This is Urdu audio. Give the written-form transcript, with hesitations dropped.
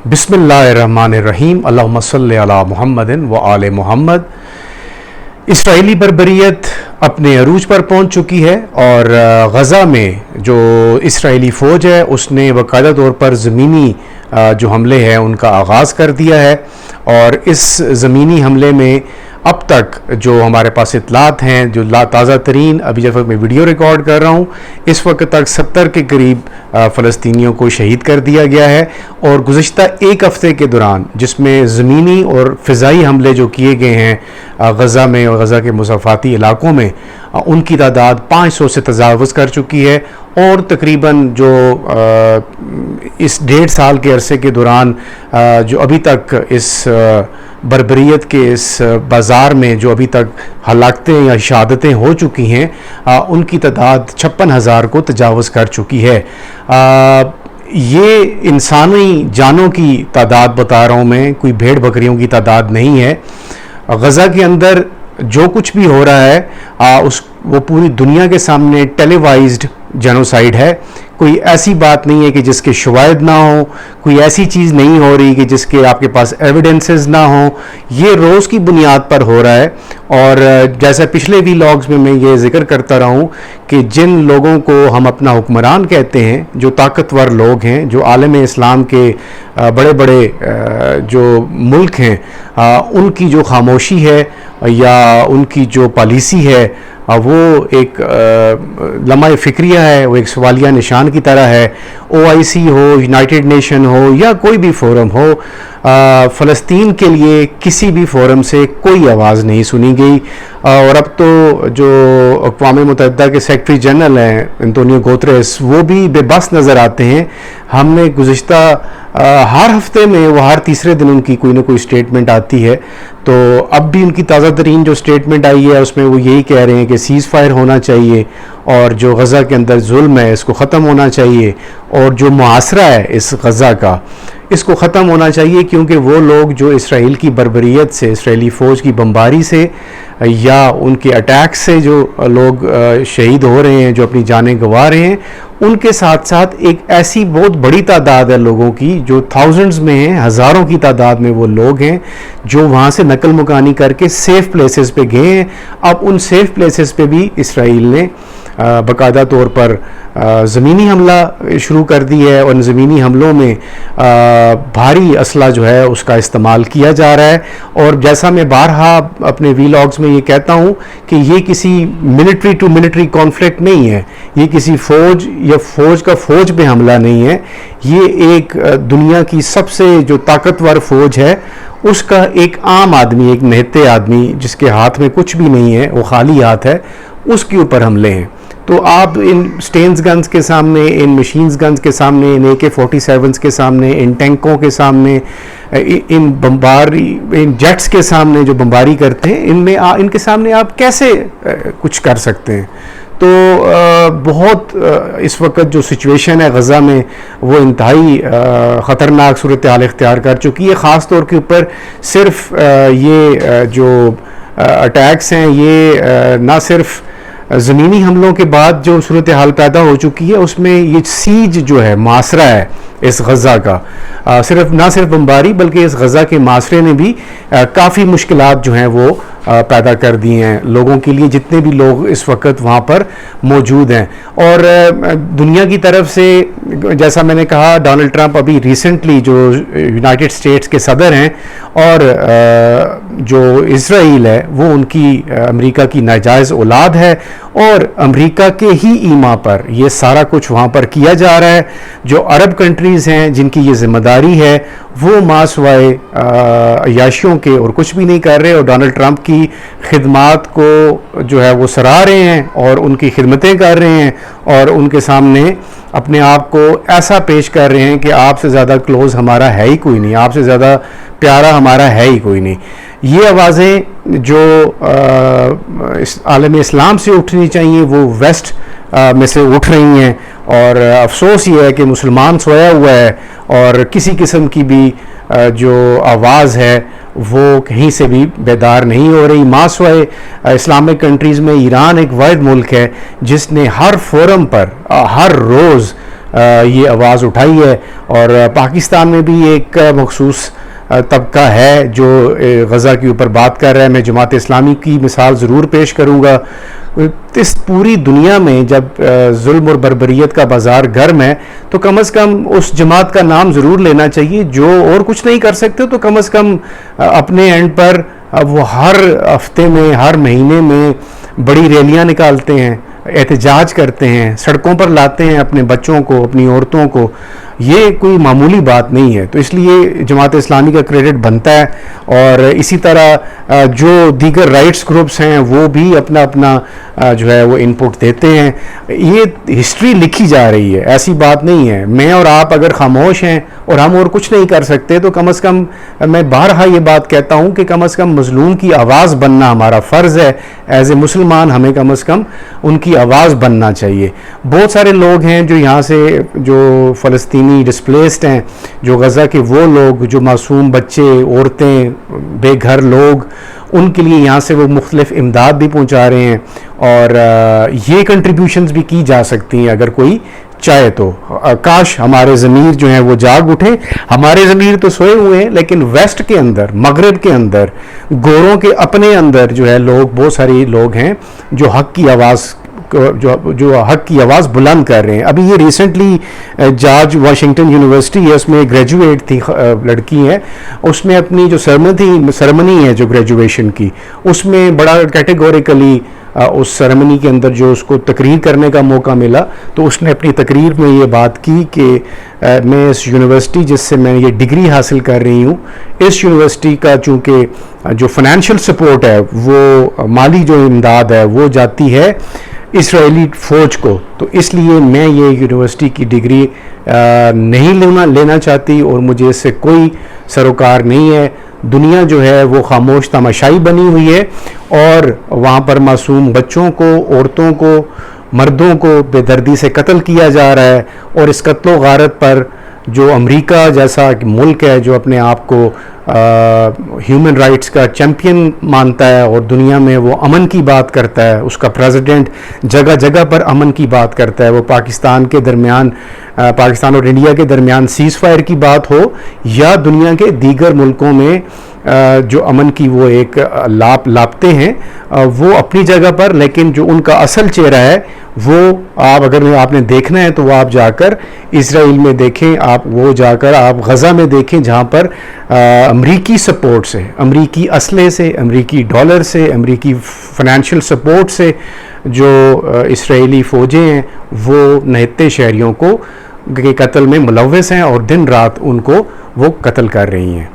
بسم اللہ الرحمن الرحیم اللہم صلی علی محمد و آل محمد۔ اسرائیلی بربریت اپنے عروج پر پہنچ چکی ہے اور غزہ میں جو اسرائیلی فوج ہے اس نے باقاعدہ طور پر زمینی جو حملے ہیں ان کا آغاز کر دیا ہے، اور اس زمینی حملے میں اب تک جو ہمارے پاس اطلاعات ہیں، جو تازہ ترین ابھی جب میں ویڈیو ریکارڈ کر رہا ہوں اس وقت تک 70 کے قریب فلسطینیوں کو شہید کر دیا گیا ہے، اور گزشتہ ایک ہفتے کے دوران جس میں زمینی اور فضائی حملے جو کیے گئے ہیں غزہ میں اور غزہ کے مضافاتی علاقوں میں، ان کی تعداد 500 سے تجاوز کر چکی ہے، اور تقریباً جو اس 1.5 سال کے عرصے کے دوران جو ابھی تک اس بربریت کے اس بازار میں جو ابھی تک ہلاکتیں یا شہادتیں ہو چکی ہیں ان کی تعداد 56,000 کو تجاوز کر چکی ہے۔ یہ انسانی جانوں کی تعداد بتا رہا ہوں میں، کوئی بھیڑ بکریوں کی تعداد نہیں ہے۔ غزہ کے اندر جو کچھ بھی ہو رہا ہے وہ پوری دنیا کے سامنے ٹیلی وائزڈ جینوسائیڈ ہے۔ کوئی ایسی بات نہیں ہے کہ جس کے شواہد نہ ہوں، کوئی ایسی چیز نہیں ہو رہی کہ جس کے آپ کے پاس ایویڈنسز نہ ہوں، یہ روز کی بنیاد پر ہو رہا ہے۔ اور جیسا پچھلے ویلاگز میں یہ ذکر کرتا رہا ہوں کہ جن لوگوں کو ہم اپنا حکمران کہتے ہیں، جو طاقتور لوگ ہیں، جو عالم اسلام کے بڑے بڑے جو ملک ہیں، ان کی جو خاموشی ہے یا ان کی جو پالیسی ہے وہ ایک لمحہ فکریہ ہے، وہ ایک سوالیہ نشان کی طرح ہے۔ OIC ہو، یونائٹڈ نیشن ہو یا کوئی بھی فورم ہو، فلسطین کے لیے کسی بھی فورم سے کوئی آواز نہیں سنی گئی۔ اور اب تو جو اقوام متحدہ کے سیکرٹری جنرل ہیں انتونیو گوتریس، وہ بھی بے بس نظر آتے ہیں۔ ہم نے گزشتہ ہر ہفتے میں وہ ہر تیسرے دن ان کی کوئی نہ کوئی سٹیٹمنٹ آتی ہے، تو اب بھی ان کی تازہ ترین جو سٹیٹمنٹ آئی ہے اس میں وہ یہی کہہ رہے ہیں کہ سیز فائر ہونا چاہیے، اور جو غزہ کے اندر ظلم ہے اس کو ختم ہونا چاہیے، اور جو محاصرہ ہے اس غزہ کا اس کو ختم ہونا چاہیے، کیونکہ وہ لوگ جو اسرائیل کی بربریت سے، اسرائیلی فوج کی بمباری سے یا ان کے اٹیک سے جو لوگ شہید ہو رہے ہیں، جو اپنی جانیں گنوا رہے ہیں، ان کے ساتھ ساتھ ایک ایسی بہت بڑی تعداد ہے لوگوں کی جو تھاؤزنڈز میں ہیں، ہزاروں کی تعداد میں وہ لوگ ہیں جو وہاں سے نقل مکانی کر کے سیف پلیسز پہ گئے ہیں۔ اب ان سیف پلیسز پہ بھی اسرائیل نے باقاعدہ طور پر زمینی حملہ شروع کر دی ہے، اور ان زمینی حملوں میں بھاری اسلحہ جو ہے اس کا استعمال کیا جا رہا ہے۔ اور جیسا میں بارہا اپنے ویلاگز میں یہ کہتا ہوں کہ یہ کسی ملٹری ٹو ملٹری کانفلکٹ نہیں ہے، یہ کسی فوج یا فوج کا فوج پہ حملہ نہیں ہے، یہ ایک دنیا کی سب سے جو طاقتور فوج ہے اس کا ایک عام آدمی، ایک نہتے آدمی جس کے ہاتھ میں کچھ بھی نہیں ہے، وہ خالی ہاتھ ہے، اس کے اوپر حملے ہیں۔ تو آپ ان سٹینز گنز کے سامنے، ان مشینز گنز کے سامنے، ان AK-47 کے سامنے، ان ٹینکوں کے سامنے، ان جیٹس کے سامنے جو بمباری کرتے ہیں، ان کے سامنے آپ کیسے کچھ کر سکتے ہیں؟ تو بہت اس وقت جو سچویشن ہے غزہ میں وہ انتہائی خطرناک صورتحال اختیار کر چکی ہے۔ خاص طور کے اوپر صرف یہ جو اٹیکس ہیں، یہ نہ صرف زمینی حملوں کے بعد جو صورتحال پیدا ہو چکی ہے، اس میں یہ سیج جو ہے، معاصرہ ہے اس غزہ کا، نہ صرف بمباری بلکہ اس غزہ کے معاصرے نے بھی کافی مشکلات جو ہیں وہ پیدا کر دی ہیں لوگوں کے لیے، جتنے بھی لوگ اس وقت وہاں پر موجود ہیں۔ اور دنیا کی طرف سے جیسا میں نے کہا، ڈونلڈ ٹرمپ ابھی ریسنٹلی جو یونائٹڈ اسٹیٹس کے صدر ہیں، اور جو اسرائیل ہے وہ ان کی امریکہ کی ناجائز اولاد ہے، اور امریکہ کے ہی ایما پر یہ سارا کچھ وہاں پر کیا جا رہا ہے۔ جو عرب کنٹریز ہیں جن کی یہ ذمہ داری ہے وہ ماں سوائے عیاشیوں کے اور کچھ بھی نہیں کر رہے، اور ڈونلڈ ٹرمپ کی خدمات کو جو ہے وہ سراہ رہے ہیں اور ان کی خدمتیں کر رہے ہیں، اور ان کے سامنے اپنے آپ کو ایسا پیش کر رہے ہیں کہ آپ سے زیادہ کلوز ہمارا ہے ہی کوئی نہیں، آپ سے زیادہ پیارا ہمارا ہے ہی کوئی نہیں۔ یہ آوازیں جو عالم اسلام سے اٹھنی چاہیے وہ ویسٹ میں سے اٹھ رہی ہیں، اور افسوس یہ ہے کہ مسلمان سویا ہوا ہے اور کسی قسم کی بھی جو آواز ہے وہ کہیں سے بھی بیدار نہیں ہو رہی۔ ماں سوائے اسلامک کنٹریز میں ایران ایک واحد ملک ہے جس نے ہر فورم پر ہر روز یہ آواز اٹھائی ہے، اور پاکستان میں بھی ایک مخصوص طبقہ ہے جو غزہ کے اوپر بات کر رہا ہے. میں جماعت اسلامی کی مثال ضرور پیش کروں گا. اس پوری دنیا میں جب ظلم اور بربریت کا بازار گرم ہے تو کم از کم اس جماعت کا نام ضرور لینا چاہیے جو اور کچھ نہیں کر سکتے تو کم از کم اپنے اینڈ پر وہ ہر ہفتے میں، ہر مہینے میں بڑی ریلیاں نکالتے ہیں، احتجاج کرتے ہیں، سڑکوں پر لاتے ہیں اپنے بچوں کو، اپنی عورتوں کو. یہ کوئی معمولی بات نہیں ہے. تو اس لیے جماعت اسلامی کا کریڈٹ بنتا ہے، اور اسی طرح جو دیگر رائٹس گروپس ہیں وہ بھی اپنا اپنا جو ہے وہ ان پٹ دیتے ہیں. یہ ہسٹری لکھی جا رہی ہے، ایسی بات نہیں ہے. میں اور آپ اگر خاموش ہیں اور ہم اور کچھ نہیں کر سکتے تو کم از کم میں بارہا یہ بات کہتا ہوں کہ کم از کم مظلوم کی آواز بننا ہمارا فرض ہے. ایز اے مسلمان ہمیں کم از کم ان کی آواز بننا چاہیے. بہت سارے لوگ ہیں جو یہاں سے جو فلسطینی ڈسپلیسڈ ہیں، جو غزہ کے وہ لوگ جو معصوم بچے، عورتیں، بے گھر لوگ، ان کے لیے یہاں سے وہ مختلف امداد بھی پہنچا رہے ہیں، اور یہ کنٹریبیوشنز بھی کی جا سکتی ہیں اگر کوئی چاہے تو. کاش ہمارے ضمیر جو ہیں وہ جاگ اٹھیں. ہمارے ضمیر تو سوئے ہوئے ہیں، لیکن ویسٹ کے اندر، مغرب کے اندر، گوروں کے اپنے اندر جو ہے لوگ، بہت سارے لوگ ہیں جو حق کی آواز بلند کر رہے ہیں. ابھی یہ ریسنٹلی جارج واشنگٹن یونیورسٹی ہے، اس میں گریجویٹ تھی لڑکی ہے، اس نے اپنی جو سرمنی ہے جو گریجویشن کی، اس میں بڑا کیٹیگوریکلی اس سرمنی کے اندر جو اس کو تقریر کرنے کا موقع ملا تو اس نے اپنی تقریر میں یہ بات کی کہ میں اس یونیورسٹی جس سے میں یہ ڈگری حاصل کر رہی ہوں، اس یونیورسٹی کا چونکہ جو فنانشل سپورٹ ہے، وہ مالی جو امداد ہے وہ جاتی ہے اسرائیلی فوج کو، تو اس لیے میں یہ یونیورسٹی کی ڈگری نہیں لینا چاہتی اور مجھے اس سے کوئی سروکار نہیں ہے. دنیا جو ہے وہ خاموش تماشائی بنی ہوئی ہے، اور وہاں پر معصوم بچوں کو، عورتوں کو، مردوں کو بے دردی سے قتل کیا جا رہا ہے. اور اس قتل و غارت پر جو امریکہ جیسا ملک ہے جو اپنے آپ کو ہیومن رائٹس کا چیمپئن مانتا ہے اور دنیا میں وہ امن کی بات کرتا ہے، اس کا پریزیڈنٹ جگہ جگہ پر امن کی بات کرتا ہے، وہ پاکستان اور انڈیا کے درمیان سیز فائر کی بات ہو یا دنیا کے دیگر ملکوں میں جو امن کی وہ ایک لاپتے ہیں، وہ اپنی جگہ پر، لیکن جو ان کا اصل چہرہ ہے وہ اگر آپ نے دیکھنا ہے تو وہ آپ جا کر اسرائیل میں دیکھیں، آپ وہ جا کر آپ غزہ میں دیکھیں جہاں پر امریکی سپورٹ سے، امریکی اسلحے سے، امریکی ڈالر سے، امریکی فنانشل سپورٹ سے جو اسرائیلی فوجیں ہیں وہ نہتے شہریوں کو کے قتل میں ملوث ہیں اور دن رات ان کو وہ قتل کر رہی ہیں.